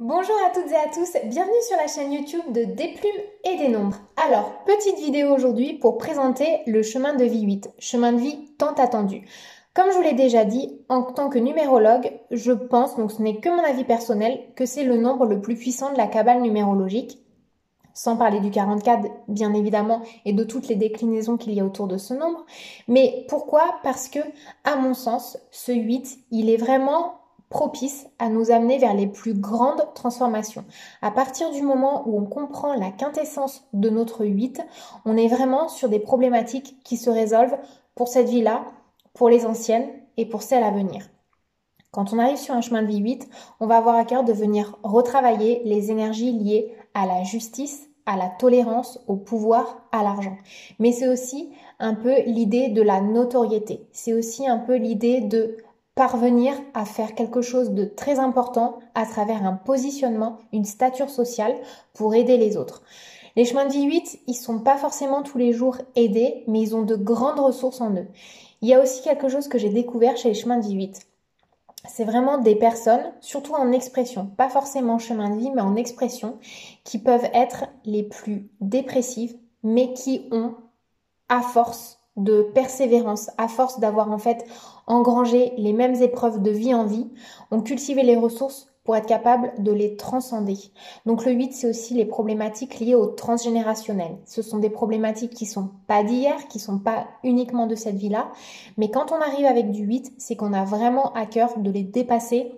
Bonjour à toutes et à tous, bienvenue sur la chaîne YouTube de Des plumes et des nombres. Alors, petite vidéo aujourd'hui pour présenter le chemin de vie 8, chemin de vie tant attendu. Comme je vous l'ai déjà dit, en tant que numérologue, je pense, donc ce n'est que mon avis personnel, que c'est le nombre le plus puissant de la cabale numérologique, sans parler du 44 bien évidemment et de toutes les déclinaisons qu'il y a autour de ce nombre. Mais pourquoi? Parce que, à mon sens, ce 8, il est vraiment propice à nous amener vers les plus grandes transformations. À partir du moment où on comprend la quintessence de notre 8, on est vraiment sur des problématiques qui se résolvent pour cette vie-là, pour les anciennes et pour celles à venir. Quand on arrive sur un chemin de vie 8, on va avoir à cœur de venir retravailler les énergies liées à la justice, à la tolérance, au pouvoir, à l'argent. Mais c'est aussi un peu l'idée de la notoriété. C'est aussi un peu l'idée de parvenir à faire quelque chose de très important à travers un positionnement, une stature sociale pour aider les autres. Les chemins de vie 8, ils sont pas forcément tous les jours aidés, mais ils ont de grandes ressources en eux. Il y a aussi quelque chose que j'ai découvert chez les chemins de vie 8. C'est vraiment des personnes, surtout en expression, pas forcément en chemin de vie, mais en expression, qui peuvent être les plus dépressives, mais qui ont, à force de persévérance, à force d'avoir en fait engrangé les mêmes épreuves de vie en vie, ont cultivé les ressources pour être capable de les transcender. Donc le 8, c'est aussi les problématiques liées au transgénérationnel. Ce sont des problématiques qui sont pas d'hier, qui sont pas uniquement de cette vie-là, mais quand on arrive avec du 8, c'est qu'on a vraiment à cœur de les dépasser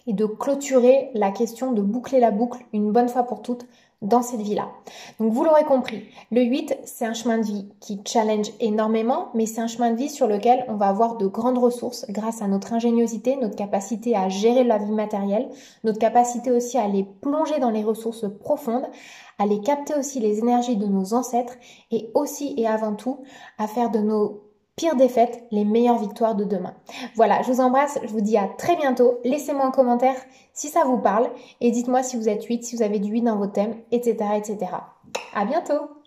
et de clôturer la question, de boucler la boucle une bonne fois pour toutes dans cette vie-là. Donc vous l'aurez compris, le 8, c'est un chemin de vie qui challenge énormément, mais c'est un chemin de vie sur lequel on va avoir de grandes ressources grâce à notre ingéniosité, notre capacité à gérer la vie matérielle, notre capacité aussi à aller plonger dans les ressources profondes, à aller capter aussi les énergies de nos ancêtres et aussi et avant tout à faire de nos pires défaites les meilleures victoires de demain. Voilà, je vous embrasse, je vous dis à très bientôt. Laissez-moi un commentaire si ça vous parle et dites-moi si vous êtes 8, si vous avez du 8 dans vos thèmes, etc., etc. À bientôt!